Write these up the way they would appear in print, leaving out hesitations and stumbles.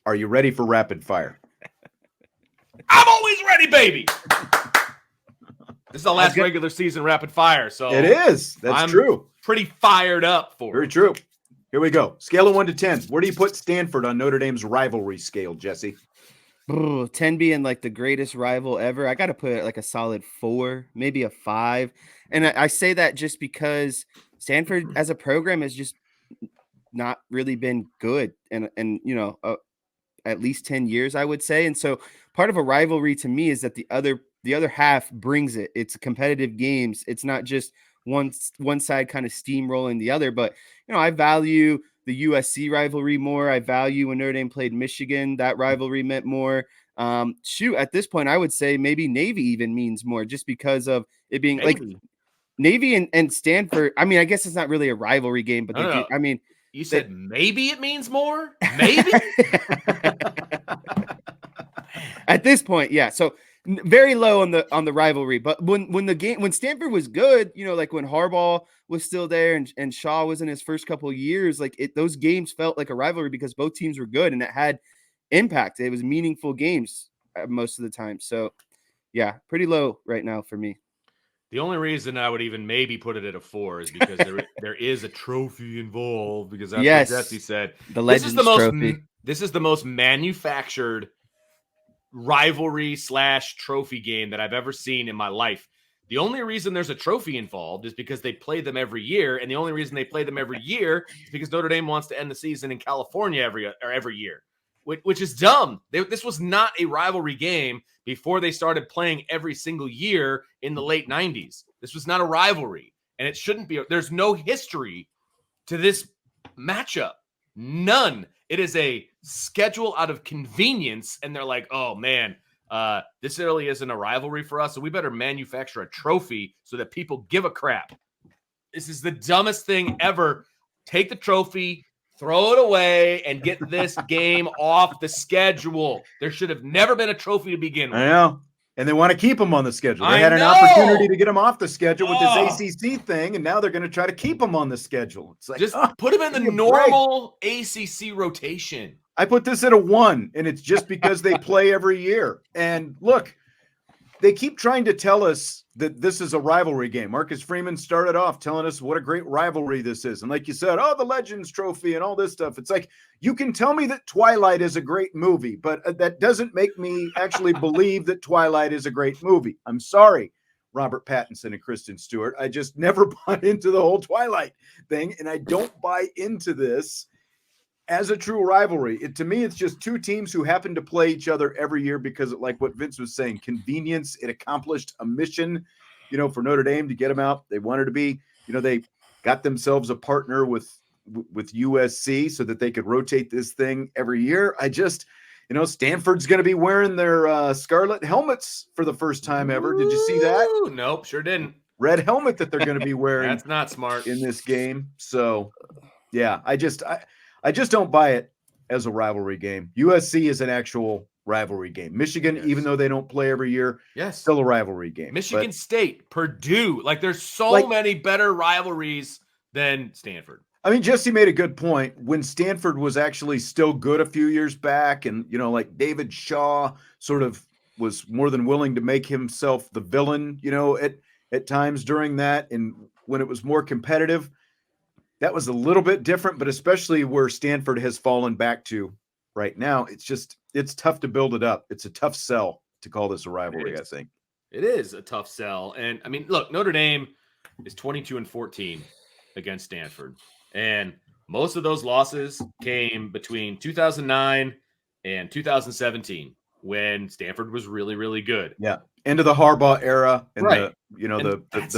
Are you ready for rapid fire? I'm always ready, baby. This is the last regular season rapid fire, so it is. That's true. Pretty fired up for Very it. true. Here we go. Scale of 1 to 10. Where do you put Stanford on Notre Dame's rivalry scale, Jesse? 10 being like the greatest rival ever. I got to put it like a solid 4, maybe a 5. And I say that just because Stanford as a program has just not really been good. And at least 10 years, I would say. And so part of a rivalry to me is that the other half brings it. It's competitive games. It's not just one side kind of steamrolling the other, but I value the USC rivalry more. I value when Notre Dame played Michigan, that rivalry meant more. At this point, I would say maybe Navy even means more just because of it being like Navy and Stanford. I mean, I guess it's not really a rivalry game, but I mean, you said maybe it means more? Maybe? At this point, yeah. So very low on the rivalry. But when Stanford was good, like when Harbaugh was still there and Shaw was in his first couple of years, like those games felt like a rivalry because both teams were good and it had impact. It was meaningful games most of the time. So yeah, pretty low right now for me. The only reason I would even maybe put it at a 4 is because there is a trophy involved. Because that's what Jesse said. The Legends Trophy. This is the most manufactured rivalry / trophy game that I've ever seen in my life. The only reason there's a trophy involved is because they play them every year, and the only reason they play them every year is because Notre Dame wants to end the season in California every year, which is dumb. This was not a rivalry game before they started playing every single year in the late 90s. This was not a rivalry, and it shouldn't be. There's no history to this matchup. None. It is a schedule out of convenience, and they're like, oh, man, this really isn't a rivalry for us, so we better manufacture a trophy so that people give a crap. This is the dumbest thing ever. Take the trophy, throw it away, and get this game off the schedule. There should have never been a trophy to begin with. I know. And they want to keep him on the schedule. They had an opportunity to get him off the schedule with this ACC thing, and now they're going to try to keep him on the schedule. It's like, just put him in the normal ACC rotation. I put this at a 1, and it's just because they play every year. And look, they keep trying to tell us that this is a rivalry game. Marcus Freeman started off telling us what a great rivalry this is. And like you said, the Legends Trophy and all this stuff. It's like, you can tell me that Twilight is a great movie, but that doesn't make me actually believe that Twilight is a great movie. I'm sorry, Robert Pattinson and Kristen Stewart. I just never bought into the whole Twilight thing, and I don't buy into this as a true rivalry. To me, it's just two teams who happen to play each other every year because, like what Vince was saying, convenience. It accomplished a mission, for Notre Dame to get them out. They wanted to be, they got themselves a partner with USC so that they could rotate this thing every year. I just, Stanford's going to be wearing their scarlet helmets for the first time ever. Did you see that? Nope, sure didn't. Red helmet that they're going to be wearing. That's not smart in this game. So, yeah, I just don't buy it as a rivalry game. USC is an actual rivalry game. Michigan, even though they don't play every year, still a rivalry game. Michigan State, Purdue, there's so many better rivalries than Stanford. I mean, Jesse made a good point. When Stanford was actually still good a few years back, and David Shaw sort of was more than willing to make himself the villain, at times during that, and when it was more competitive, that was a little bit different, but especially where Stanford has fallen back to right now, it's tough to build it up. It's a tough sell to call this a rivalry, I think. It is a tough sell. And I mean, look, Notre Dame is 22-14 against Stanford. And most of those losses came between 2009 and 2017 when Stanford was really, really good. Yeah. End of the Harbaugh era and the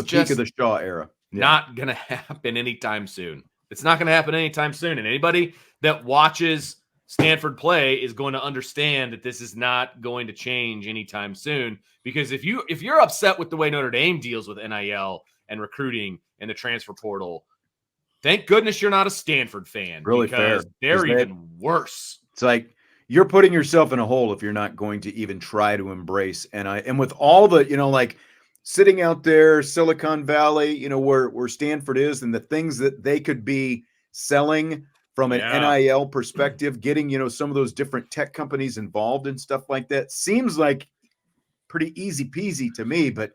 peak of the Shaw era. Not going to happen anytime soon. It's not going to happen anytime soon. And anybody that watches Stanford play is going to understand that this is not going to change anytime soon. Because if you're upset with the way Notre Dame deals with NIL and recruiting and the transfer portal, thank goodness you're not a Stanford fan. Really because fair. They're even worse. It's like you're putting yourself in a hole if you're not going to even try to embrace NIL. And with all the, sitting out there, Silicon Valley, where Stanford is and the things that they could be selling from an Yeah. NIL perspective, getting, some of those different tech companies involved and stuff like that seems like pretty easy peasy to me, but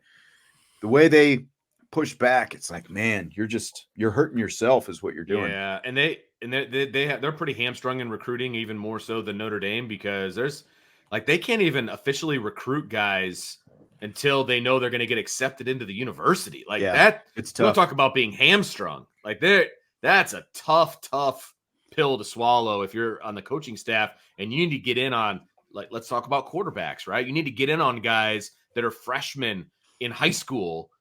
the way they push back, it's like, man, you're hurting yourself is what you're doing. Yeah, and they're pretty hamstrung in recruiting, even more so than Notre Dame, because they can't even officially recruit guys until they know they're going to get accepted into the university. Like that, it's we'll tough. talk about being hamstrung. Like that's a tough pill to swallow if you're on the coaching staff and you need to get in on, like, let's talk about quarterbacks, right? You need to get in on guys that are freshmen in high school.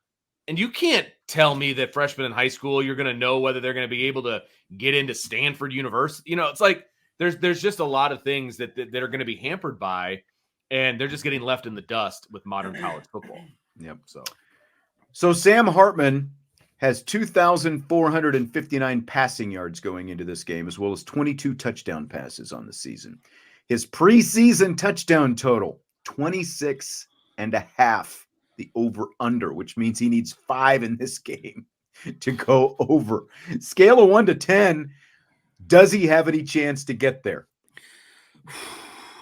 And you can't tell me that freshmen in high school, you're going to know whether they're going to be able to get into Stanford University. It's like there's just a lot of things that are going to be hampered by, and they're just getting left in the dust with modern college football. Yep. So Sam Hartman has 2,459 passing yards going into this game, as well as 22 touchdown passes on the season. His preseason touchdown total, 26.5. The over-under, which means he needs 5 in this game to go over. Scale of 1 to 10, does he have any chance to get there?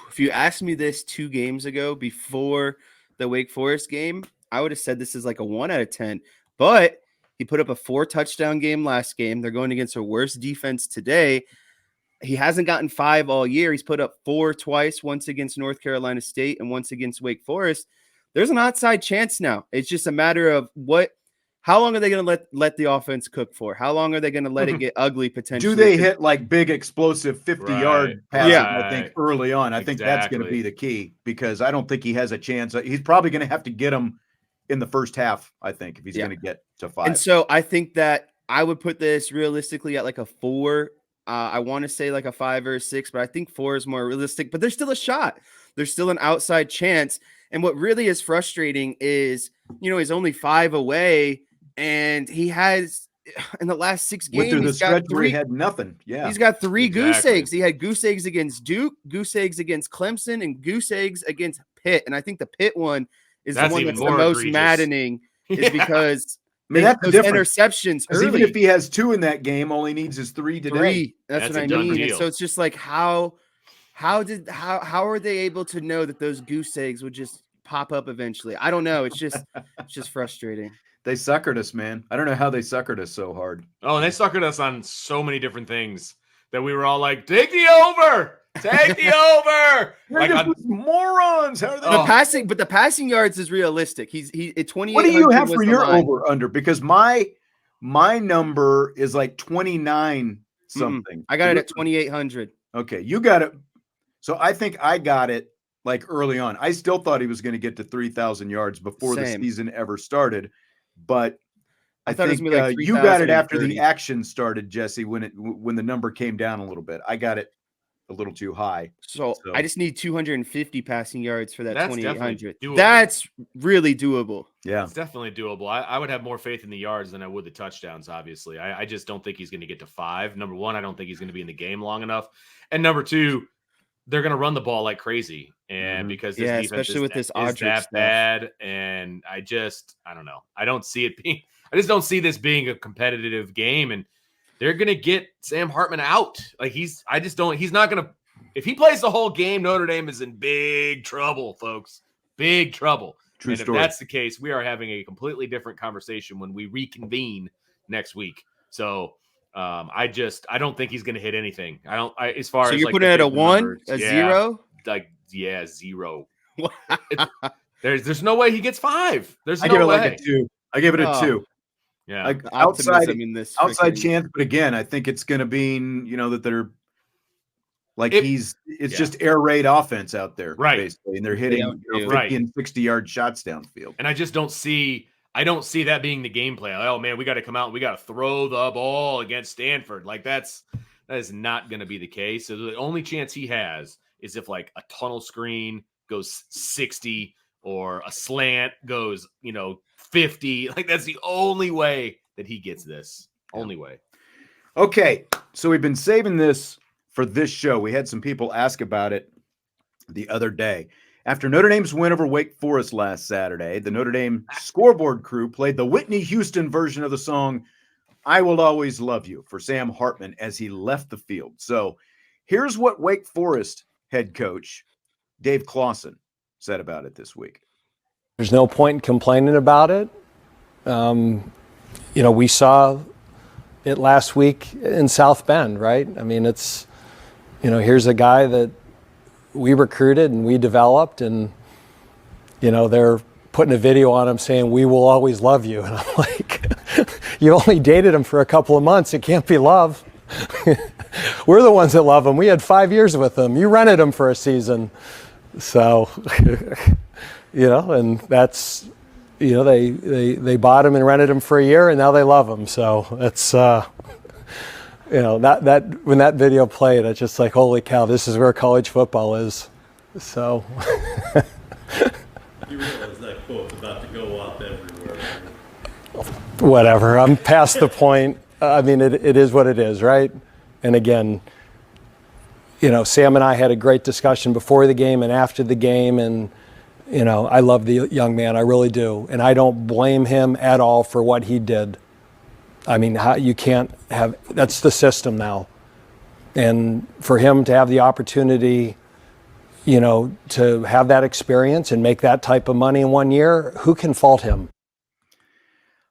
If you asked me this 2 games ago before the Wake Forest game, I would have said this is like a 1 out of 10. But he put up a 4-touchdown game last game. They're going against a worse defense today. He hasn't gotten 5 all year. He's put up 4 twice, once against North Carolina State and once against Wake Forest. There's an outside chance now. It's just a matter of how long are they going to let the offense cook for? How long are they going to let it get ugly potentially? Do they hit like big explosive 50-yard passes, I think, early on? I think that's going to be the key, because I don't think he has a chance. He's probably going to have to get them in the first half, I think, if he's going to get to 5. And so I think that I would put this realistically at like a 4. I want to say like a 5 or a 6, but I think 4 is more realistic. But there's still a shot. There's still an outside chance. And what really is frustrating is, he's only 5 away, and he has, in the last 6 games, through the stretch where he had nothing. Yeah, he's got 3 goose eggs. He had goose eggs against Duke, goose eggs against Clemson, and goose eggs against Pitt. And I think the Pitt one is the one that's the most maddening, is because that's those interceptions. Early. Even if he has 2 in that game, all he needs is 3 today. 3. That's what I mean. And so it's just like how are they able to know that those goose eggs would just pop up eventually? I don't know. It's just frustrating. They suckered us, man. I don't know how they suckered us so hard. Oh, and they suckered us on so many different things that we were all like, take the over. Take the over. Like morons. How are they? The passing yards is realistic. He's 28. What do you have for your over under? Because my number is like 29 something. I got it at 2,800. Okay, you got it. So I think I got it like early on. I still thought he was going to get to 3,000 yards before the season ever started, but I think it was like you got it after the action started, Jesse, when the number came down a little bit. I got it a little too high. So I just need 250 passing yards for that 2,800. Doable. That's really doable. Yeah, it's definitely doable. I would have more faith in the yards than I would the touchdowns, obviously. I just don't think he's going to get to 5. Number one, I don't think he's going to be in the game long enough. And number two, they're going to run the ball like crazy. And because this defense especially with this Audric that stuff. bad. And I don't know. I just don't see this being a competitive game. And they're going to get Sam Hartman out. Like he's not going to, if he plays the whole game, Notre Dame is in big trouble, folks. Big trouble. True and story. If that's the case, we are having a completely different conversation when we reconvene next week. So I don't think he's going to hit anything. As far as you're like putting it at a 1, a 0? Like, 0. There's no way he gets 5. There's no way. Like a 2. I give it a 2. Yeah. Like outside chance, but again, I think it's going to be, that they're like it's just air raid offense out there, right? Basically, and they're hitting 50 and 60-yard shots downfield. And I don't see that being the game plan. Oh man, we got to come out and we got to throw the ball against Stanford. Like that is not going to be the case. So the only chance he has is if like a tunnel screen goes 60 or a slant goes, 50. Like that's the only way that he gets this. Only way. Okay, so we've been saving this for this show. We had some people ask about it the other day. After Notre Dame's win over Wake Forest last Saturday, the Notre Dame scoreboard crew played the Whitney Houston version of the song I will always love you for Sam Hartman as he left the field. So here's what Wake Forest head coach Dave Clawson said about it this week. There's no point in complaining about it. We saw it last week in South Bend, right? I mean, it's, here's a guy that we recruited and we developed, and, they're putting a video on him saying, "We will always love you." And I'm like, you only dated him for a couple of months. It can't be love. We're the ones that love him. We had 5 years with him. You rented him for a season. So, and that's, they bought him and rented him for a year, and now they love him. So it's, that when that video played, it's just like, holy cow, this is where college football is. So. You realize that quote's about to go up everywhere. Whatever. I'm past the point. I mean, it is what it is, right? And again, Sam and I had a great discussion before the game and after the game, and I love the young man, I really do, and I don't blame him at all for what he did. I mean, you can't have, that's the system now, and for him to have the opportunity, to have that experience and make that type of money in 1 year, who can fault him?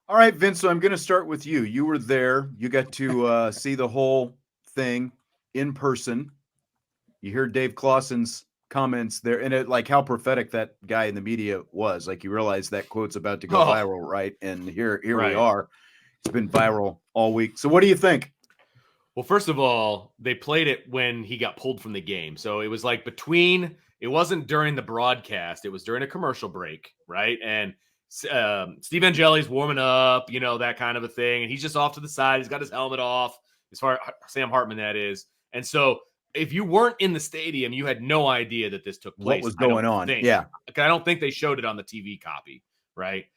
All right, Vince, so I'm going to start with you. You were there. You got to see the whole thing in person. You hear Dave Clawson's comments there, and like how prophetic that guy in the media was. Like, you realize that quote's about to go viral, right? And here right. We are. It's been viral all week. So what do you think? Well, first of all, they played it when he got pulled from the game. So it was like it wasn't during the broadcast. It was during a commercial break, right? And Steve Angeli's warming up, that kind of a thing. And he's just off to the side. He's got his helmet off, as far as Sam Hartman, that is. And so if you weren't in the stadium, you had no idea that this took place. What was going on? Yeah. I don't think they showed it on the TV copy, right?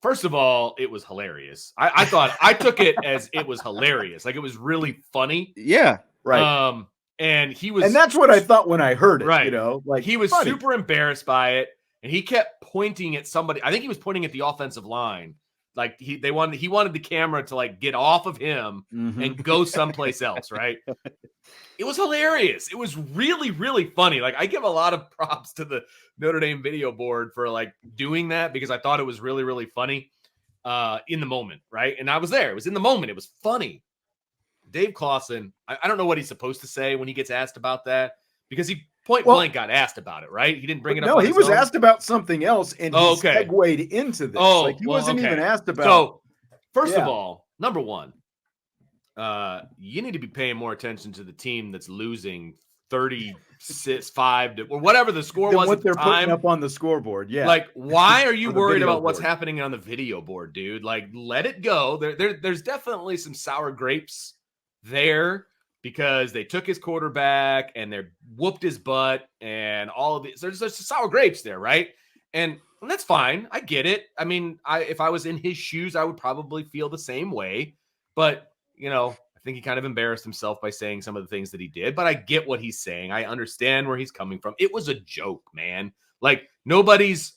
First of all, it was hilarious. I thought I took it as it was hilarious. Like, it was really funny. Yeah. Right. And he was, and that's what I thought when I heard it, right. Like, he was funny. super embarrassed by it. And he kept pointing at somebody. I think he was pointing at the offensive line. Like, he wanted the camera to like get off of him and go someplace else, right? It was hilarious. It was really, really funny. Like, I give a lot of props to the Notre Dame video board for like doing that, because I thought it was really, really funny in the moment, right? And I was there. It was in the moment. It was funny. Dave Clawson, I don't know what he's supposed to say when he gets asked about that, because he point blank got asked about it, right? He didn't bring it up. No, he was asked about something else, and he segued into this. Like, he wasn't even asked about. So, first of all, number one, you need to be paying more attention to the team that's losing 36-5 or whatever the score was. What they're putting up on the scoreboard, yeah. Like, why are you worried about what's happening on the video board, dude? Like, let it go. There's definitely some sour grapes there, because they took his quarterback and they whooped his butt and all of these. There's sour grapes there, right? And that's fine. I get it. I mean, if I was in his shoes, I would probably feel the same way. But, I think he kind of embarrassed himself by saying some of the things that he did. But I get what he's saying. I understand where he's coming from. It was a joke, man. Like, nobody's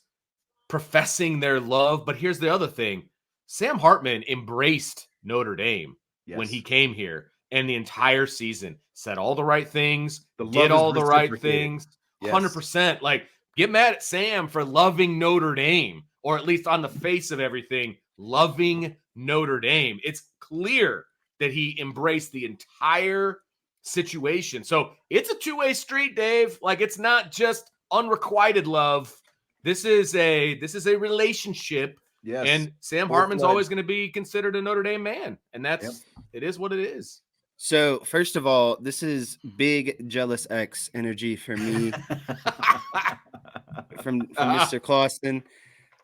professing their love. But here's the other thing. Sam Hartman embraced Notre Dame when he came here. And the entire season said all the right things, did all the right things, 100%. Like, get mad at Sam for loving Notre Dame, or at least on the face of everything, loving Notre Dame. It's clear that he embraced the entire situation. So it's a two-way street, Dave. Like, it's not just unrequited love. This is a relationship. Yes. And Sam Hartman's always going to be considered a Notre Dame man. And it is what it is. So, first of all, this is big jealous X energy for me from Mr. Clawson.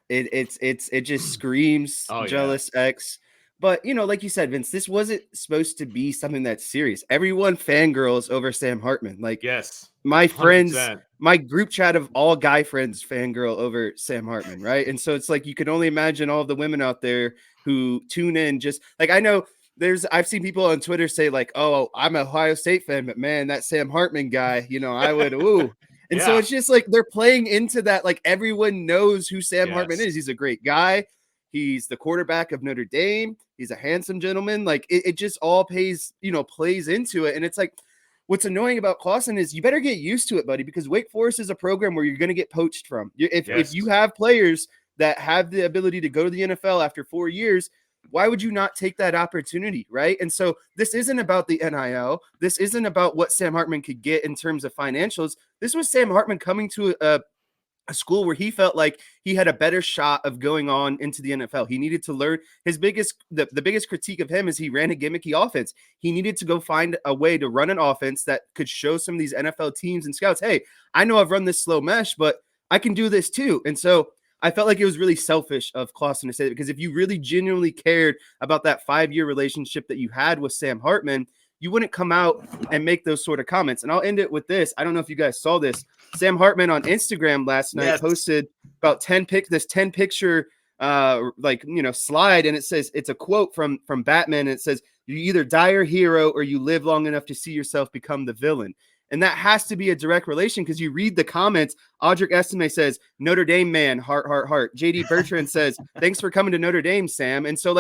It just screams jealous X. But, like you said, Vince, this wasn't supposed to be something that's serious. Everyone fangirls over Sam Hartman. Like, yes, my friends, 100%. My group chat of all guy friends fangirl over Sam Hartman, right? And so it's like, you can only imagine all of the women out there who tune in. Just like, I know I've seen people on Twitter say like, "Oh, I'm an Ohio State fan, but man, that Sam Hartman guy, I would ooh." And so it's just like they're playing into that. Like, everyone knows who Sam Hartman is. He's a great guy. He's the quarterback of Notre Dame. He's a handsome gentleman. Like it just all plays into it. And it's like, what's annoying about Clawson is you better get used to it, buddy, because Wake Forest is a program where you're going to get poached from. If you have players that have the ability to go to the NFL after 4 years, why would you not take that opportunity, right? And so this isn't about the NIL. This isn't about what Sam Hartman could get in terms of financials. This was Sam Hartman coming to a school where he felt like he had a better shot of going on into the NFL. He needed to learn. The biggest critique of him is he ran a gimmicky offense. He needed to go find a way to run an offense that could show some of these NFL teams and scouts, hey, I know I've run this slow mesh, but I can do this too. And so I felt like it was really selfish of Clawson to say that, because if you really genuinely cared about that 5-year relationship that you had with Sam Hartman, you wouldn't come out and make those sort of comments. And I'll end it with this. I don't know if you guys saw this. Sam Hartman on Instagram last night posted about 10 picture slide, and it says, it's a quote from Batman, and it says, you either die a hero or you live long enough to see yourself become the villain. And that has to be a direct relation, because you read the comments. Audric Estime says, Notre Dame man, heart, heart, heart. JD Bertrand says, thanks for coming to Notre Dame, Sam. And so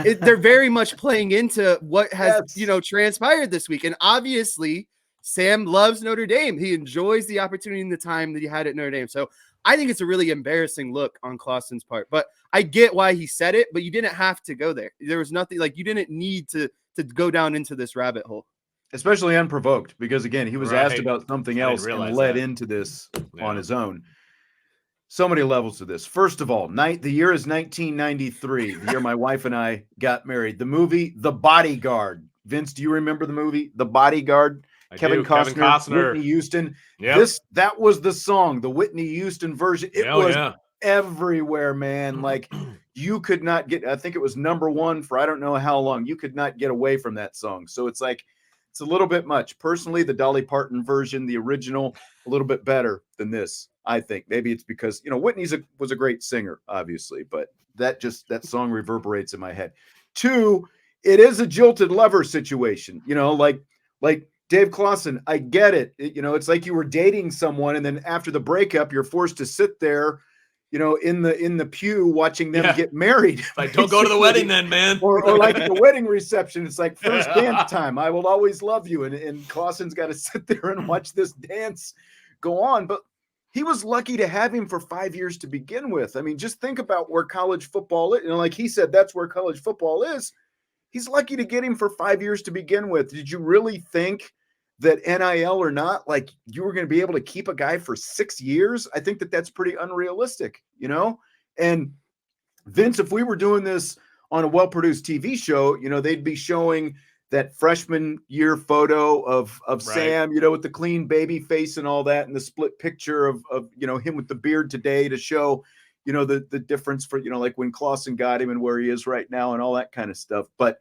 they're very much playing into what has, transpired this week. And obviously Sam loves Notre Dame. He enjoys the opportunity and the time that he had at Notre Dame. So I think it's a really embarrassing look on Clawson's part, but I get why he said it, but you didn't have to go there. There was nothing, you didn't need to go down into this rabbit hole. Especially unprovoked, because again, he was asked about something else and led into this on his own. So many levels to this. First of all, the year is 1993, the year my wife and I got married. The movie The Bodyguard. Vince, do you remember the movie The Bodyguard? Kevin Costner, Whitney Houston. Yep. That was the song, the Whitney Houston version. It was everywhere, man. You could not get, I think it was #1 for I don't know how long. You could not get away from that song. So it's it's a little bit much. Personally, the Dolly Parton version, the original, a little bit better than this, I think. Maybe it's because, Whitney was a great singer, obviously, but that song reverberates in my head. 2, it is a jilted lover situation, like Dave Clawson. I get it. It's like you were dating someone, and then after the breakup, you're forced to sit there, in the pew watching them get married. Don't go to the wedding then, man. or like the wedding reception. It's like first dance time. I will always love you. And Clawson's got to sit there and watch this dance go on. But he was lucky to have him for 5 years to begin with. I mean, just think about where college football is. Like he said, that's where college football is. He's lucky to get him for 5 years to begin with. Did you really think that NIL or not, you were going to be able to keep a guy for 6 years? I think that's pretty unrealistic, And Vince, if we were doing this on a well-produced TV show, they'd be showing that freshman year photo of Sam, with the clean baby face and all that, and the split picture of him with the beard today to show, the difference for, when Clawson got him and where he is right now and all that kind of stuff. But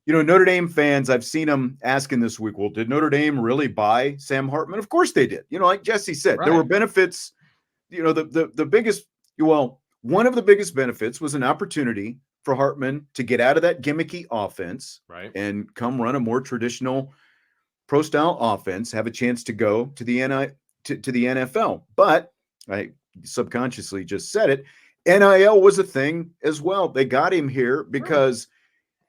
Notre Dame fans, I've seen them asking this week, well, did Notre Dame really buy Sam Hartman? Of course they did. Like Jesse said, there were benefits. The biggest, one of the biggest benefits was an opportunity for Hartman to get out of that gimmicky offense and come run a more traditional pro style offense, have a chance to go to the NFL. But I subconsciously just said it. NIL was a thing as well. They got him here because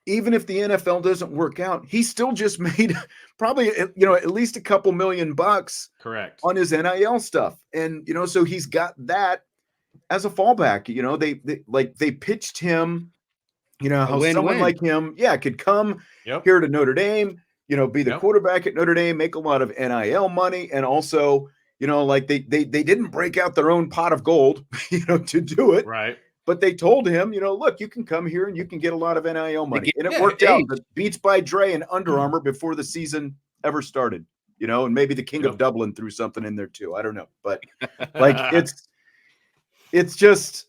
even if the NFL doesn't work out, he still just made probably, at least a couple $1 million correct on his NIL stuff. And, so he's got that as a fallback. They pitched him, how someone like him, could come here to Notre Dame, be the quarterback at Notre Dame, make a lot of NIL money. And also, they didn't break out their own pot of gold, to do it. Right. But they told him, look, you can come here and you can get a lot of NIL money. And it worked out. The Beats by Dre and Under Armour before the season ever started, and maybe the King of Dublin threw something in there too. I don't know. But it's just,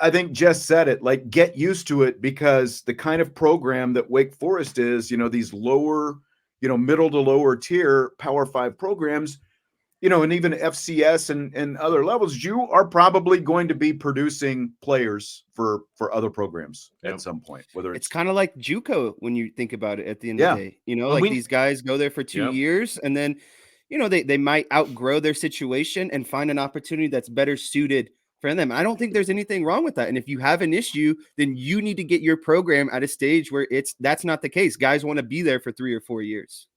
I think Jess said it, get used to it, because the kind of program that Wake Forest is, these lower, middle to lower tier Power 5 programs, and even FCS and other levels, you are probably going to be producing players for other programs at some point. Whether it's kind of like JUCO when you think about it at the end of the day, these guys go there for 2 years and then, they might outgrow their situation and find an opportunity that's better suited for them. I don't think there's anything wrong with that. And if you have an issue, then you need to get your program at a stage where that's not the case. Guys want to be there for 3 or 4 years.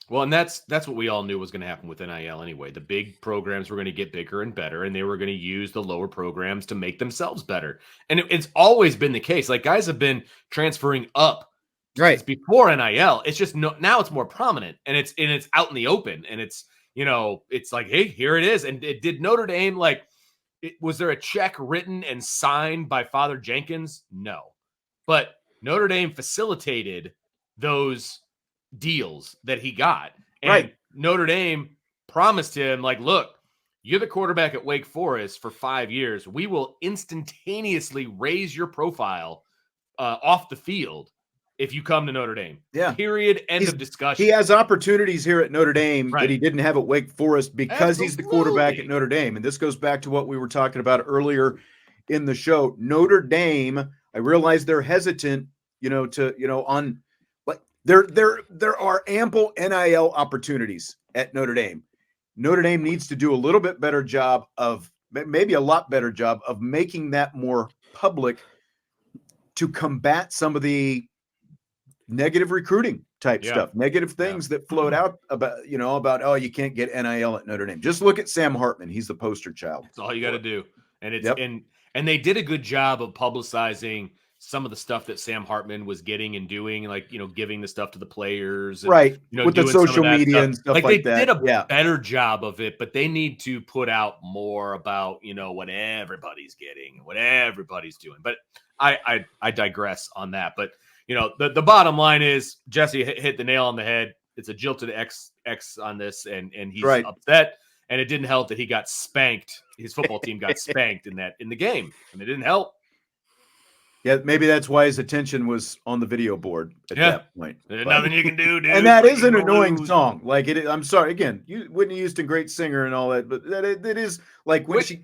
Well, and that's what we all knew was going to happen with NIL anyway. The big programs were going to get bigger and better, and they were going to use the lower programs to make themselves better. And it's always been the case. Like, guys have been transferring up Right. since before NIL. It's just now it's more prominent, and it's out in the open, and it's like, hey, here it is. And did Notre Dame, like, was there a check written and signed by Father Jenkins? No, but Notre Dame facilitated those deals that he got. And Right. Notre Dame promised him, like, look, you're the quarterback at Wake Forest for 5 years. We will instantaneously raise your profile off the field if you come to Notre Dame. Yeah. Period. End of discussion. He has opportunities here at Notre Dame Right. that he didn't have at Wake Forest because he's the quarterback at Absolutely. Notre Dame. And this goes back to what we were talking about earlier in the show. Notre Dame, I realize they're hesitant, on, but there are ample NIL opportunities at Notre Dame. Notre Dame needs to do a little bit better job of, maybe a lot better job of making that more public to combat some of the negative recruiting type stuff, negative things that float out about, oh, you can't get NIL at Notre Dame. Just look at Sam Hartman. He's the poster child. That's all you got to do. And it's Yep. and they did a good job of publicizing some of the stuff that Sam Hartman was getting and doing, like, giving the stuff to the players, and, Right. With the doing some of social that media stuff. and stuff Like like they that. did a better job of it, but they need to put out more about, what everybody's getting, what everybody's doing. But I digress on that. But the bottom line is Jesse hit the nail on the head. It's a jilted X on this, and he's Right. upset. And it didn't help that he got spanked. His football team got spanked in the game, and it didn't help. Yeah, maybe that's why his attention was on the video board at that point. There's But- nothing you can do, dude. and that Like, is an you're gonna annoying lose. song. Like it, I'm sorry. Again, Whitney Houston, great singer and all that, but that is like when she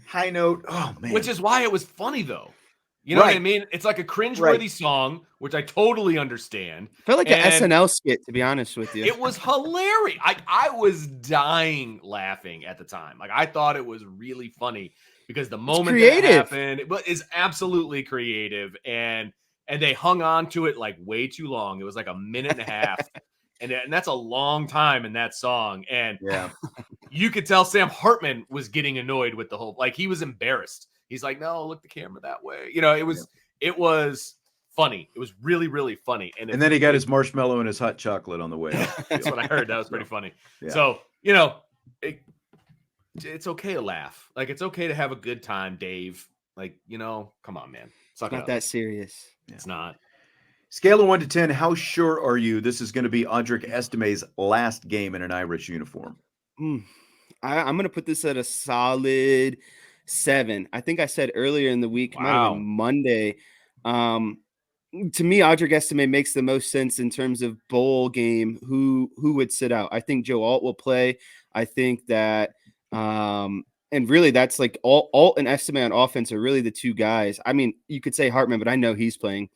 high note. Oh man, Which is why it was funny, though. You know what I Right. mean? It's like a cringeworthy Right. song, which I totally understand. I feel like an And SNL skit, to be honest with you. It was hilarious. I was dying laughing at the time. Like, I thought it was really funny because the moment that creative. happened, it is absolutely creative, and they hung on to it like way too long. It was like a minute and a half, and that's a long time in that song. And yeah. you could tell Sam Hartman was getting annoyed with the whole, like, he was embarrassed. He's like, no, look the camera that way. It was funny. It was really, really funny. And then he got his marshmallow and his hot chocolate on the way out. that's what I heard. That was pretty funny. Yeah. So, it's okay to laugh. Like, it's okay to have a good time, Dave. Like, come on, man. Suck it Not up. that serious. It's not. Scale of 1 to 10, how sure are you this is going to be Audric Estimé's last game in an Irish uniform? I'm going to put this at a solid 7. I think I said earlier in the week, might have been Monday. To me, Audric Estimé makes the most sense in terms of bowl game. Who would sit out? I think Joe Alt will play. I think that, and really that's like Alt and Estimé on offense are really the two guys. I mean, you could say Hartman, but I know he's playing.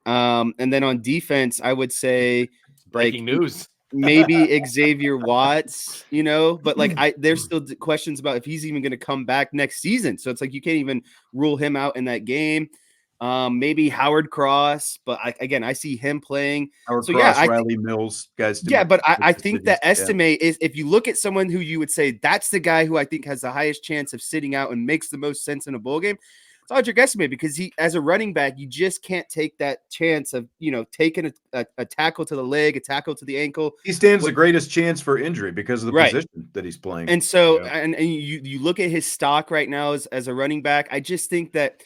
And then on defense, I would say Breaking news. maybe Xavier Watts, but like there's still questions about if he's even going to come back next season. So it's like you can't even rule him out in that game. Maybe Howard Cross, but I see him playing. Howard So, Cross, yeah, Riley Mills, guys. Yeah, but I think that decisions. Estimé is, if you look at someone who you would say that's the guy who I think has the highest chance of sitting out and makes the most sense in a bowl game, it's Audric Estimé, because he, as a running back, you just can't take that chance of taking a tackle to the leg, a tackle to the ankle. He stands the greatest chance for injury because of the position that he's playing. And so, and you look at his stock right now as a running back. I just think that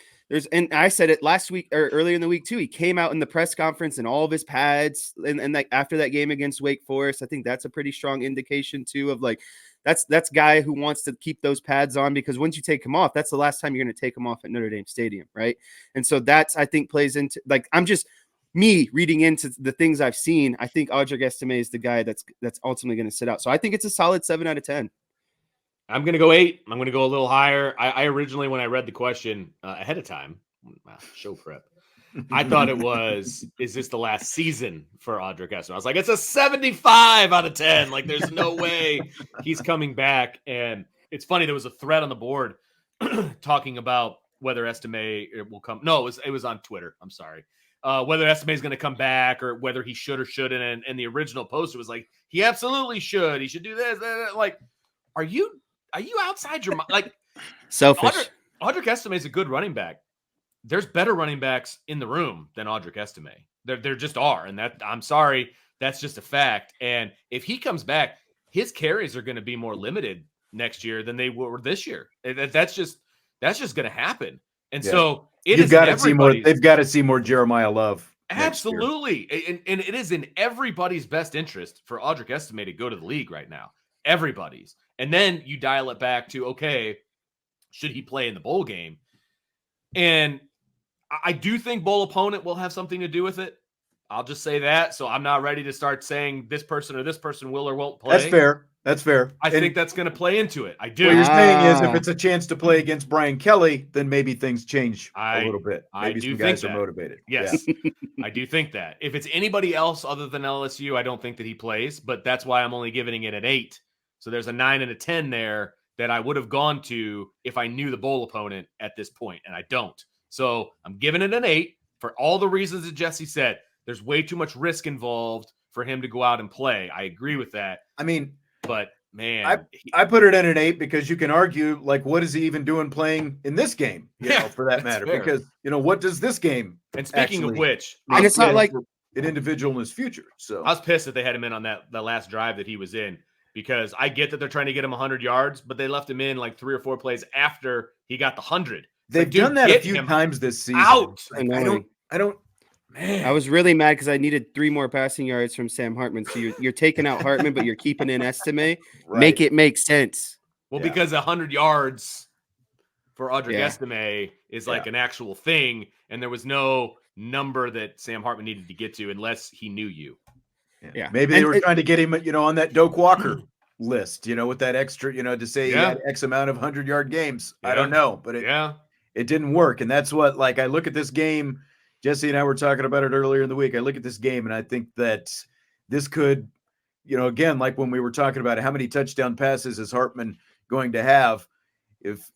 and I said it last week or earlier in the week too. He came out in the press conference in all of his pads, and like after that game against Wake Forest, I think that's a pretty strong indication too of like that's guy who wants to keep those pads on, because once you take him off, that's the last time you're going to take him off at Notre Dame Stadium, right? And so that's, I think, plays into, like, I'm just me reading into the things I've seen. I think Audric Estimé is the guy that's ultimately going to sit out. So I think it's a solid 7 out of 10. I'm going to go 8. I'm going to go a little higher. I originally, when I read the question ahead of time, show prep, I thought it was, is this the last season for Audric Estimé? I was like, it's a 75 out of 10. Like, there's no way he's coming back. And it's funny, there was a thread on the board talking about whether Estime will come. No, it was on Twitter. I'm sorry. Whether Estime is going to come back or whether he should or shouldn't. And the original poster was like, he absolutely should. He should do this. Like, are you outside your mind? Like, Selfish. Audric Estimé is a good running back. There's better running backs in the room than Audric Estimé. There just are. And that, I'm sorry, that's just a fact. And if he comes back, his carries are going to be more limited next year than they were this year. That's just going to happen. And so you've got to see more. They've got to see more Jeremiah Love. Absolutely. And it is in everybody's best interest for Audric Estimé to go to the league right now. Everybody's. And then you dial it back to, okay, should he play in the bowl game? And I do think bowl opponent will have something to do with it. I'll just say that. So I'm not ready to start saying this person or this person will or won't play. That's fair. I think that's going to play into it. I do. What you're saying is if it's a chance to play against Brian Kelly, then maybe things change a little bit. Maybe some guys are motivated. Yes, I do think that. If it's anybody else other than LSU, I don't think that he plays, but that's why I'm only giving it an 8. So there's a 9 and a 10 there that I would have gone to if I knew the bowl opponent at this point, and I don't. So I'm giving it an 8 for all the reasons that Jesse said. There's way too much risk involved for him to go out and play. I agree with that. I mean, but man, I put it in an 8 because you can argue, like, what is he even doing playing in this game? You know, for that matter, fair. Because what does this game? And speaking of which, and it's not like an individual in his future. So I was pissed that they had him in on the last drive that he was in, because I get that they're trying to get him 100 yards, but they left him in like 3 or 4 plays after he got the 100. They've done that a few times this season. Out. I don't. Man, I was really mad because I needed 3 more passing yards from Sam Hartman. So you're taking out Hartman, but you're keeping in Estimé. Right. Make it make sense. Well, because 100 yards for Audric Estimé is like an actual thing, and there was no number that Sam Hartman needed to get to unless he knew you. Yeah. Maybe they were trying to get him, on that Doak Walker list, with that extra, to say he had X amount of 100-yard games. I don't know, but it didn't work. And that's what, like, I look at this game. Jesse and I were talking about it earlier in the week. I look at this game and I think that this could, again, like when we were talking about how many touchdown passes is Hartman going to have. If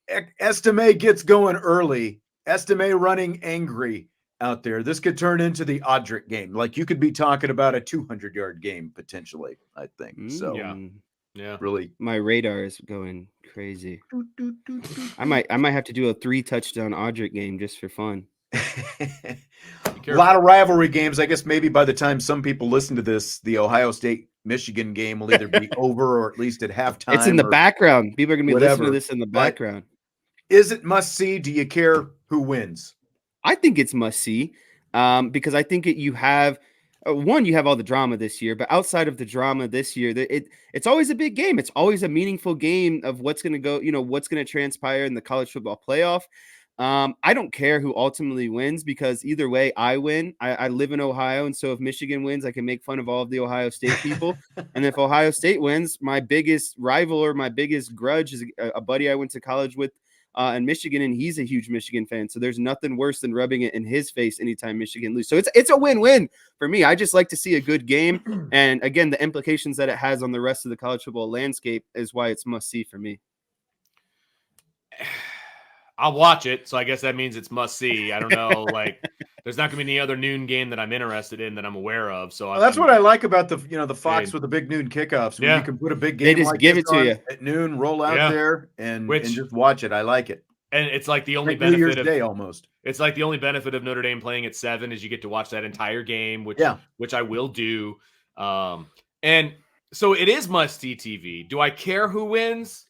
Estimé gets going early, Estimé running angry out there, this could turn into the Audric game. Like, you could be talking about a 200-yard game potentially, I think. So yeah, really, my radar is going crazy. I might have to do a 3-touchdown Audric game just for fun. A lot of rivalry games. I guess maybe by the time some people listen to this, the Ohio State-Michigan game will either be over or at least at halftime. It's in the background. People are going to be listening to this in the background. Is it must-see? Do you care who wins? I think it's must-see because I think you have you have all the drama this year, but outside of the drama this year, it's always a big game. It's always a meaningful game of what's going to go, what's going to transpire in the college football playoff. I don't care who ultimately wins because either way I win. I live in Ohio. And so if Michigan wins, I can make fun of all of the Ohio State people. And if Ohio State wins, my biggest rival or my biggest grudge is a buddy I went to college with in Michigan, and he's a huge Michigan fan. So there's nothing worse than rubbing it in his face anytime Michigan lose. So it's a win-win for me. I just like to see a good game. And again, the implications that it has on the rest of the college football landscape is why it's must-see for me. I'll watch it, so I guess that means it's must see. I don't know, like there's not going to be any other noon game that I'm interested in that I'm aware of. So that's what I like about the the Fox with the big noon kickoffs. When you can put a big game, they just give it to you at noon, roll out there, and just watch it. I like it. And it's like the only benefit New Year's of Day almost. It's like the only benefit of Notre Dame playing at 7 is you get to watch that entire game, which I will do. And so it is must see TV. Do I care who wins?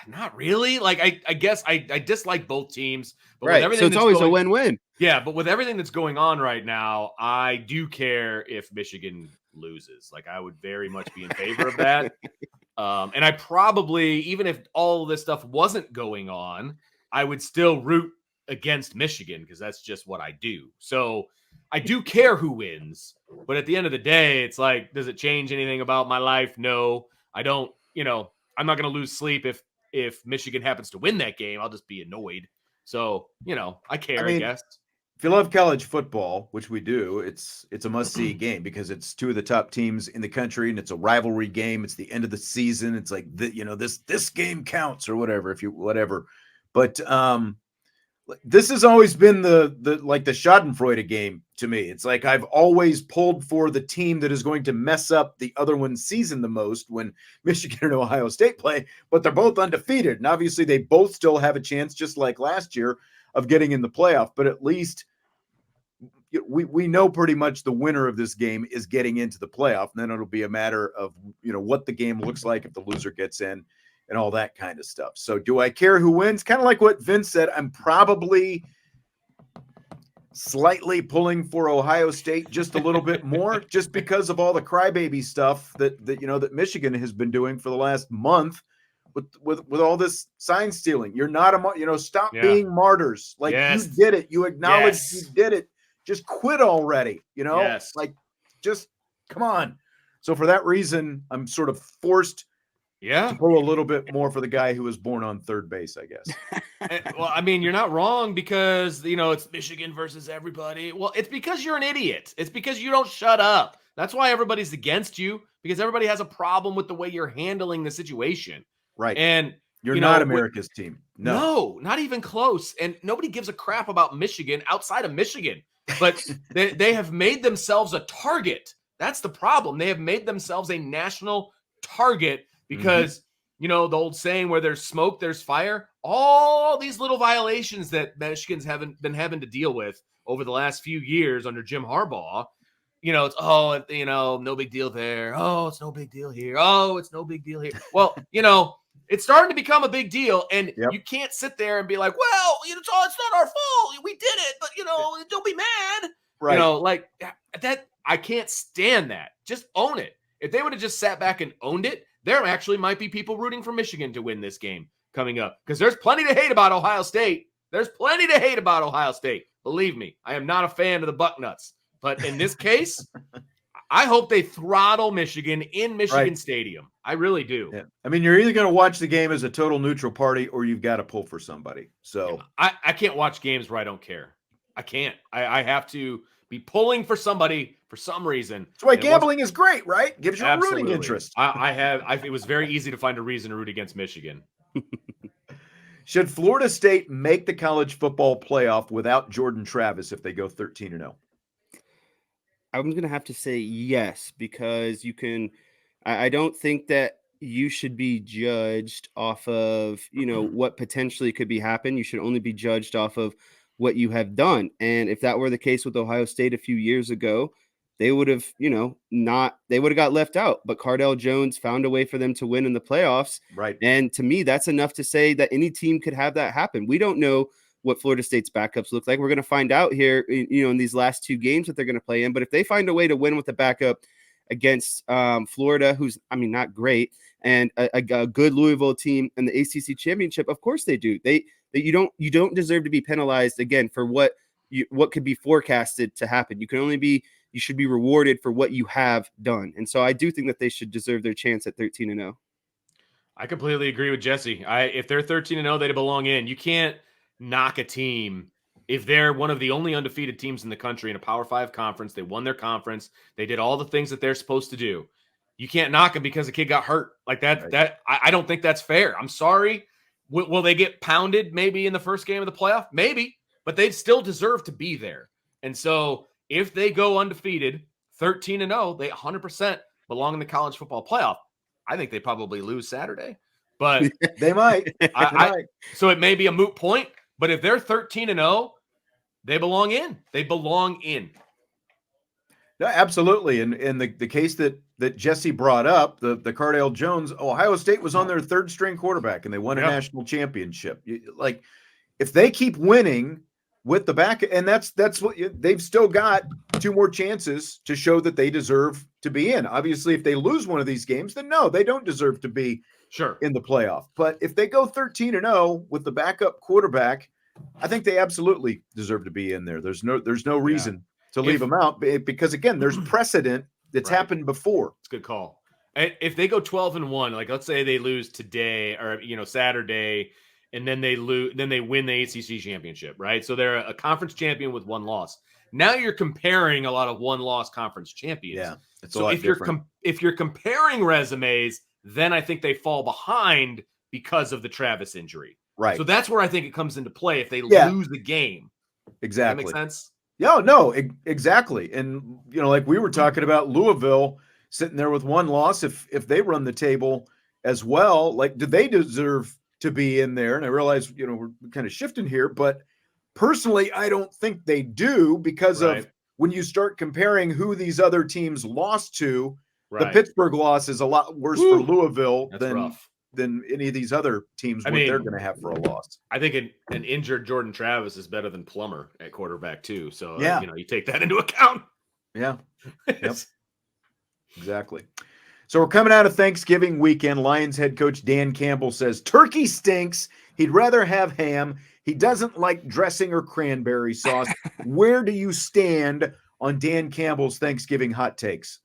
Not really. Like I guess I dislike both teams, but with everything so it's always a win-win. Yeah, but with everything that's going on right now, I do care if Michigan loses. Like I would very much be in favor of that. And I probably, even if all of this stuff wasn't going on, I would still root against Michigan because that's just what I do. So I do care who wins, but at the end of the day, it's like, does it change anything about my life? No, I don't. I'm not going to lose sleep if Michigan happens to win that game. I'll just be annoyed. So, I care, I guess. if you love college football, which we do, it's a must-see game because it's two of the top teams in the country, and it's a rivalry game. It's the end of the season. It's like this game counts or whatever. But this has always been the Schadenfreude game to me. It's like I've always pulled for the team that is going to mess up the other one's season the most when Michigan and Ohio State play, but they're both undefeated. And obviously they both still have a chance, just like last year, of getting in the playoff. But at least we know pretty much the winner of this game is getting into the playoff. And then it'll be a matter of, what the game looks like if the loser gets in and all that kind of stuff. So do I care who wins? Kind of like what Vince said, I'm probably slightly pulling for Ohio State just a little bit more, just because of all the crybaby stuff that Michigan has been doing for the last month with all this sign stealing. You're not stop being martyrs. Like, you did it. You acknowledge you did it. Just quit already. Like, just come on. So for that reason, I'm sort of forced to pull a little bit more for the guy who was born on third base, I guess. Well, I mean, you're not wrong because, it's Michigan versus everybody. Well, it's because you're an idiot. It's because you don't shut up. That's why everybody's against you, because everybody has a problem with the way you're handling the situation. Right. And you're not America's team. No, not even close. And nobody gives a crap about Michigan outside of Michigan, but they have made themselves a target. That's the problem. They have made themselves a national target because, the old saying, where there's smoke, there's fire. All these little violations that Michigan's been having to deal with over the last few years under Jim Harbaugh, it's, no big deal there. Oh, it's no big deal here. Oh, it's no big deal here. Well, it's starting to become a big deal, and you can't sit there and be like, well, it's not our fault. We did it, but, don't be mad. Right. Like that. I can't stand that. Just own it. If they would have just sat back and owned it, there actually might be people rooting for Michigan to win this game coming up, because there's plenty to hate about Ohio State. Believe me, I am not a fan of the Bucknuts. But in this case, I hope they throttle Michigan in Michigan Stadium. I really do. Yeah. I mean, you're either going to watch the game as a total neutral party, or you've got to pull for somebody. So I can't watch games where I don't care. I can't. I have to be pulling for somebody for some reason. That's why gambling is great, right? Gives you a rooting interest. It was very easy to find a reason to root against Michigan. Should Florida State make the college football playoff without Jordan Travis if they go 13-0? I'm going to have to say yes, because I don't think that you should be judged off of, what potentially could be happen. You should only be judged off of what you have done. And if that were the case with Ohio State a few years ago, they would have, they would have got left out. But Cardale Jones found a way for them to win in the playoffs. Right. And to me, that's enough to say that any team could have that happen. We don't know what Florida State's backups look like. We're going to find out here, in these last two games that they're going to play in. But if they find a way to win with the backup against Florida, who's, not great, and a good Louisville team in the ACC championship, of course they do. You don't deserve to be penalized again for what could be forecasted to happen. You should be rewarded for what you have done. And so I do think that they should deserve their chance at 13-0. I completely agree with Jesse. If they're 13-0, they belong in. You can't knock a team if they're one of the only undefeated teams in the country in a Power 5 conference. They won their conference. They did all the things that they're supposed to do. You can't knock them because a kid got hurt like that. Right. I don't think that's fair. I'm sorry. Will they get pounded maybe in the first game of the playoff? Maybe, but they still deserve to be there. And so if they go undefeated, 13-0, they 100% belong in the college football playoff. I think they probably lose Saturday, but they might. So it may be a moot point, but if they're 13-0, they belong in. They belong in. No, absolutely. And the case that Jesse brought up, the Cardale Jones, Ohio State was on their third string quarterback and they won a national championship. Like, if they keep winning with the back, and that's what they've still got two more chances to show that they deserve to be in. Obviously, if they lose one of these games, then no, they don't deserve to be in the playoff. But if they go 13-0 with the backup quarterback, I think they absolutely deserve to be in there. There's no reason to leave them out, because again, there's precedent that's happened before. It's a good call. If they go 12-1, like let's say they lose today or Saturday, and then they lose, then they win the ACC championship, right? So they're a conference champion with one loss. Now you're comparing a lot of one-loss conference champions. Yeah, it's a so lot if different. if you're comparing resumes, then I think they fall behind because of the Travis injury. Right. So that's where I think it comes into play if they Yeah. lose the game. Exactly. Does that make sense? Yeah, no, exactly. And like we were talking about Louisville sitting there with one loss. If they run the table as well, like, do they deserve to be in there? And I realize, we're kind of shifting here, but personally, I don't think they do because of when you start comparing who these other teams lost to. The Pittsburgh loss is a lot worse for Louisville than any of these other teams they're going to have for a loss. I think an injured Jordan Travis is better than Plummer at quarterback too. So you take that into account. Yeah. Yep. Exactly. So we're coming out of Thanksgiving weekend. Lions head coach Dan Campbell says turkey stinks. He'd rather have ham. He doesn't like dressing or cranberry sauce. Where do you stand on Dan Campbell's Thanksgiving hot takes?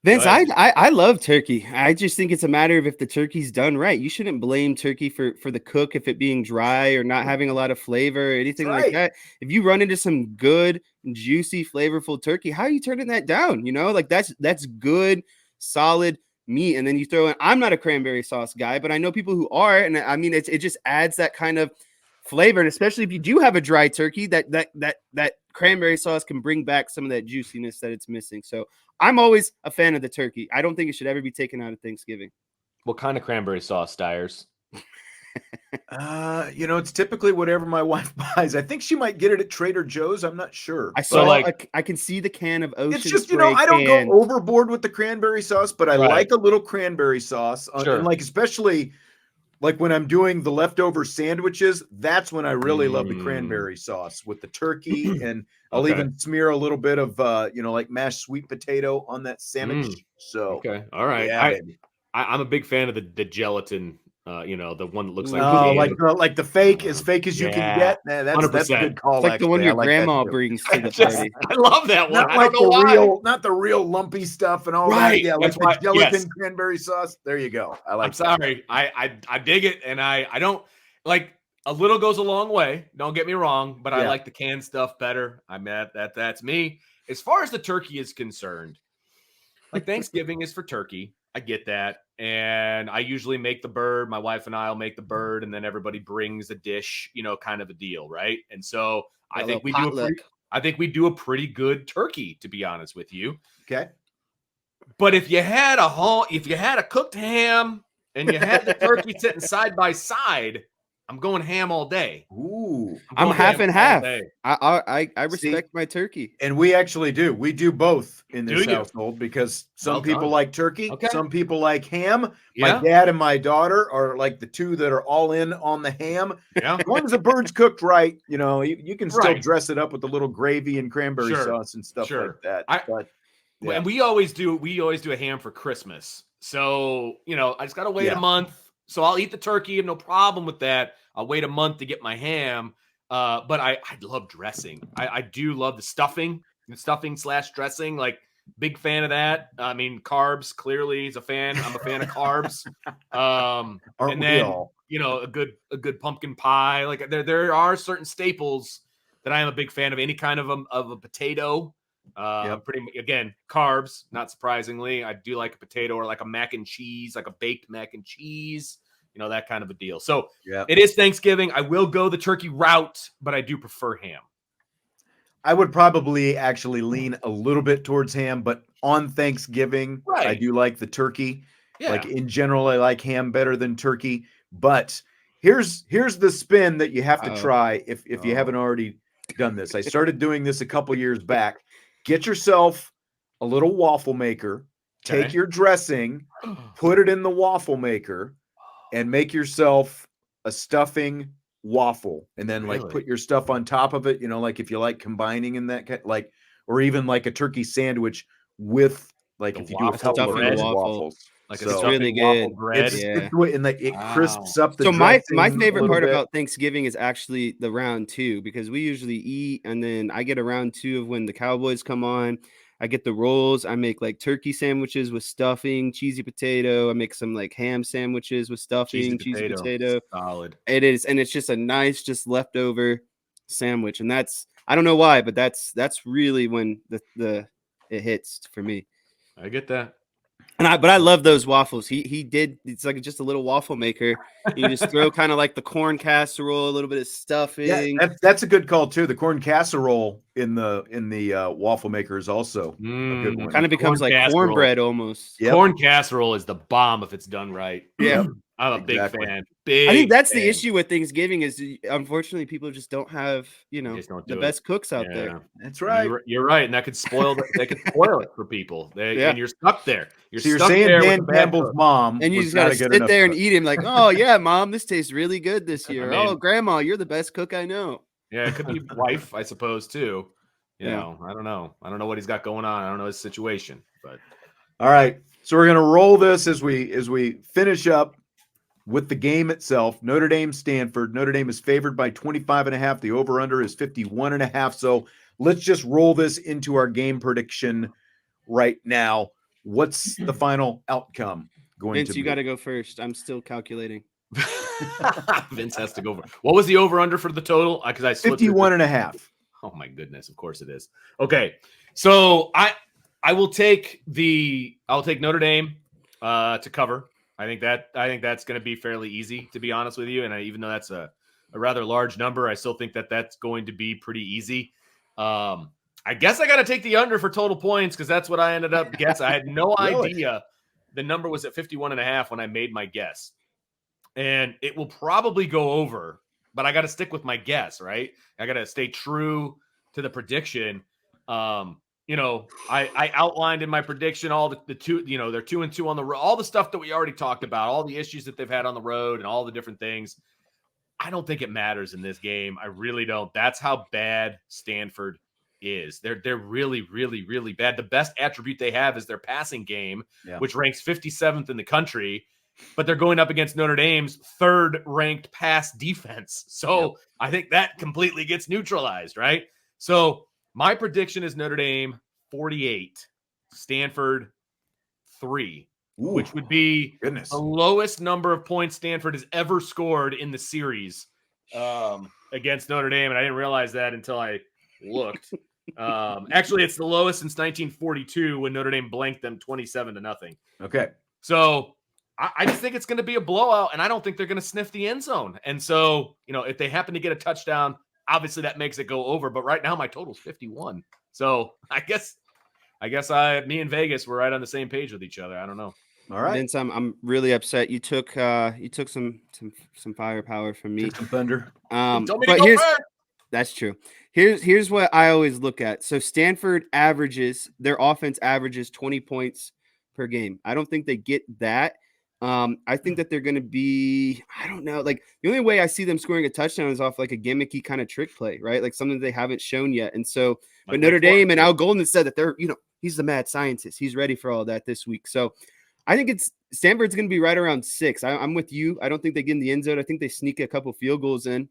Vince, I love turkey. I just think it's a matter of if the turkey's done right. You shouldn't blame turkey for the cook if it being dry or not having a lot of flavor or anything like that. If you run into some good, juicy, flavorful turkey, how are you turning that down? Like that's good, solid meat. And then you throw in, I'm not a cranberry sauce guy, but I know people who are. And I mean, it just adds that kind of flavor. And especially if you do have a dry turkey, that cranberry sauce can bring back some of that juiciness that it's missing. So I'm always a fan of the turkey. I don't think it should ever be taken out of Thanksgiving. What kind of cranberry sauce, Stiers? It's typically whatever my wife buys. I think she might get it at Trader Joe's. I'm not sure. I saw I can see the can of Ocean. It's just, Spray I don't go overboard with the cranberry sauce, but I like a little cranberry sauce. And especially like when I'm doing the leftover sandwiches, that's when I really love the cranberry sauce with the turkey. And I'll even smear a little bit of, like mashed sweet potato on that sandwich. So, all right. Yeah, I'm a big fan of the gelatin, the one that looks like like the fake, as fake as you can get. That's a good call. It's like the one your grandma brings to the party. I love that one. Not the real lumpy stuff and all that. Yeah, like the gelatin cranberry sauce. There you go. I'm sorry. I dig it, and I don't like. A little goes a long way. Don't get me wrong, but I like the canned stuff better. I'm at that. That's me. As far as the turkey is concerned, like Thanksgiving is for turkey. I get that. And I usually make the bird. My wife and I will make the bird, and then everybody brings a dish, kind of a deal, right? And so I think we do a pretty good turkey, to be honest with you. Okay. But if you had a cooked ham and you had the turkey sitting side by side, I'm going ham all day. Ooh, I'm half and half. I respect my turkey, and we actually do. We do both in this household because some people like turkey, some people like ham. My dad and my daughter are like the two that are all in on the ham. Yeah. As long as the bird's cooked right, you can still dress it up with a little gravy and cranberry sauce and stuff like that. And we always do a ham for Christmas. So I just gotta wait a month. So I'll eat the turkey and no problem with that. I'll wait a month to get my ham. But I love dressing. I do love the stuffing / dressing. Like, big fan of that. I mean, carbs, clearly he's a fan. I'm a fan of carbs. And then, a good pumpkin pie. Like there are certain staples that I am a big fan of. Any kind of a potato. Again, carbs, not surprisingly. I do like a potato or like a mac and cheese, like a baked mac and cheese, that kind of a deal. So it is Thanksgiving. I will go the turkey route, but I do prefer ham. I would probably actually lean a little bit towards ham, but on Thanksgiving, I do like the turkey. Yeah. Like in general, I like ham better than turkey. But here's the spin that you have to try if you haven't already done this. I started doing this a couple years back. Get yourself a little waffle maker, take your dressing, put it in the waffle maker, and make yourself a stuffing waffle. And then put your stuff on top of it, like if you like combining in that, or even like a turkey sandwich with if you do a couple of waffles. Like it's really good. Bread. It crisps up the So my favorite part about Thanksgiving is actually the round two, because we usually eat and then I get a round two of when the Cowboys come on. I get the rolls. I make like turkey sandwiches with stuffing, cheesy potato. I make some like ham sandwiches with stuffing, cheesy potato. Solid. It is, and it's just a nice, just leftover sandwich. And that's, I don't know why, but that's really when it hits for me. I get that. But I love those waffles. He did. It's like just a little waffle maker. You just throw kind of like the corn casserole, a little bit of stuffing. Yeah, that's a good call too. The corn casserole in the waffle maker is also a good one. Kind of becomes like cornbread almost. Yep. Corn casserole is the bomb if it's done right. Yeah. I'm a big Exactly. fan. I think that's the issue with Thanksgiving is unfortunately people just don't have, the best cooks out there. That's right. You're right, and that could spoil it for people. And you're stuck there. You're saying Dan Campbell's mom, and you just gotta sit there and eat him like, oh yeah, mom, this tastes really good this year. Oh, grandma, you're the best cook I know. Yeah, it could be wife, I suppose too. You know, I don't know. I don't know what he's got going on. I don't know his situation, but all right. So we're gonna roll this as we finish up with the game itself. Notre Dame, Stanford. Notre Dame is favored by 25.5. The over-under is 51.5. So let's just roll this into our game prediction right now. What's the final outcome going Vince, to be? you got to go first. I'm still calculating. Vince has to go. What was the over-under for the total? Because I 51.5. Oh my goodness! Of course it is. Okay, so I will take Notre Dame to cover. I think that's going to be fairly easy, to be honest with you. And even though that's a rather large number, I still think that that's going to be pretty easy. I guess I got to take the under for total points because that's what I ended up guessing. I had no idea the number was at 51.5 when I made my guess. And it will probably go over, but I got to stick with my guess, right? I got to stay true to the prediction. I outlined in my prediction all the two, they're 2-2 on the road, all the stuff that we already talked about, all the issues that they've had on the road and all the different things. I don't think it matters in this game. I really don't. That's how bad Stanford is. They're really, really, really bad. The best attribute they have is their passing game, which ranks 57th in the country, but they're going up against Notre Dame's third ranked pass defense. So I think that completely gets neutralized, right? So my prediction is Notre Dame 48, Stanford 3, which would be the lowest number of points Stanford has ever scored in the series against Notre Dame. And I didn't realize that until I looked. Actually, it's the lowest since 1942 when Notre Dame blanked them 27-0. Okay. So I just think it's going to be a blowout, and I don't think they're going to sniff the end zone. And so, if they happen to get a touchdown, obviously that makes it go over. But right now my total's 51. So I guess me and Vegas were right on the same page with each other. I don't know. All right. Vince, I'm really upset. You took some firepower from me. Took some thunder. That's true. Here's what I always look at. So Stanford their offense averages 20 points per game. I don't think they get that. I think that they're going to be, I don't know, like the only way I see them scoring a touchdown is off like a gimmicky kind of trick play, right? Like something they haven't shown yet. And so, but Notre Dame and Al Golden said that they're, he's the mad scientist. He's ready for all that this week. So I think Stanford's going to be right around 6. I'm with you. I don't think they get in the end zone. I think they sneak a couple field goals in.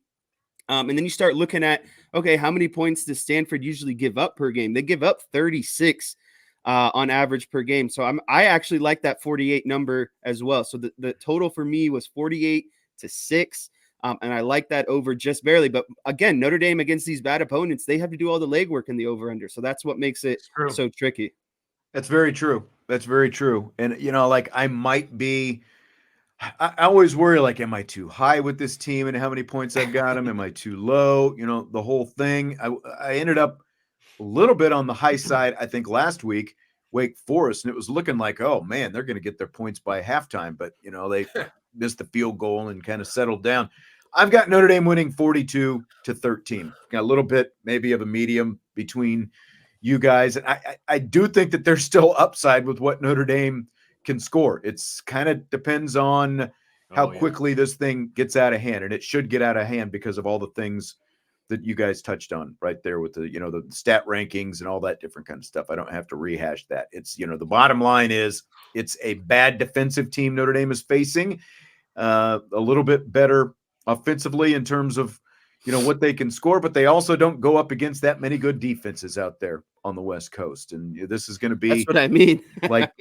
And then you start looking at, okay, how many points does Stanford usually give up per game? They give up 36 on average per game. So I actually like that 48 number as well. So the total for me was 48-6. And I like that over just barely. But again, Notre Dame against these bad opponents, they have to do all the legwork in the over-under. So that's what makes it so tricky. That's very true. That's very true. And, I might be – I always worry, am I too high with this team and how many points I've got them? Am I too low? The whole thing. I ended up a little bit on the high side, I think, last week, Wake Forest, and it was looking like, oh, man, they're going to get their points by halftime. But, they missed the field goal and kind of settled down. I've got Notre Dame winning 42-13. Got a little bit maybe of a medium between you guys. And I do think that there's still upside with what Notre Dame can score. It's kind of depends on how quickly this thing gets out of hand, and it should get out of hand because of all the things that you guys touched on right there with the the stat rankings and all that different kind of stuff. I don't have to rehash that. It's the bottom line is it's a bad defensive team Notre Dame is facing, a little bit better offensively in terms of what they can score, but they also don't go up against that many good defenses out there on the West Coast. And this is going to be That's what I mean. like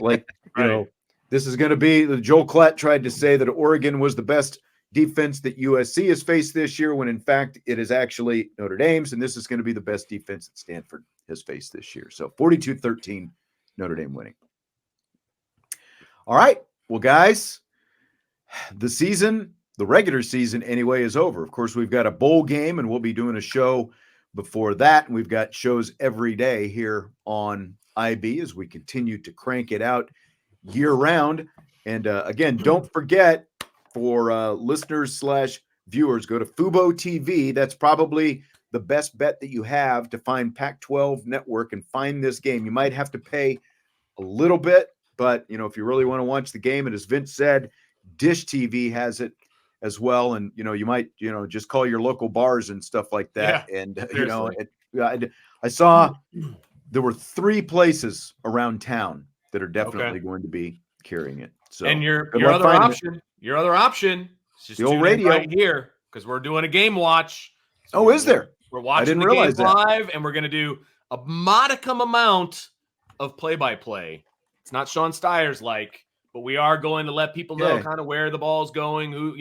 this is going to be. Joel Klatt tried to say that Oregon was the best defense that USC has faced this year, when in fact it is actually Notre Dame's, and this is going to be the best defense that Stanford has faced this year. So 42-13, Notre Dame winning. All right, well, guys, the regular season anyway is over. Of course, we've got a bowl game, and we'll be doing a show before that. And we've got shows every day here on IB as we continue to crank it out year round. And again, don't forget, for listeners/viewers, go to Fubo TV. That's probably the best bet that you have to find Pac-12 Network and find this game. You might have to pay a little bit, but if you really want to watch the game, and as Vince said, Dish TV has it as well. And you might just call your local bars and stuff like that. Yeah, And I saw there were 3 places around town that are definitely going to be carrying it. So, and your other option is just the old tune in radio right here, because we're doing a game watch. So is there? We're watching the game live, and we're going to do a modicum amount of play-by-play. It's not Sean Steyer's but we are going to let people know kind of where the ball's going, who,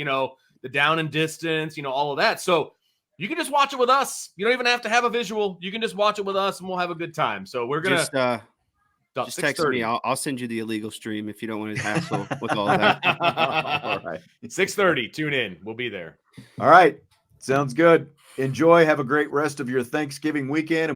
the down and distance, all of that. So you can just watch it with us. You don't even have to have a visual. You can just watch it with us, and we'll have a good time. So we're going to just text me. I'll send you the illegal stream if you don't want to hassle with all of that. All right. 6:30. Tune in. We'll be there. All right. Sounds good. Enjoy. Have a great rest of your Thanksgiving weekend.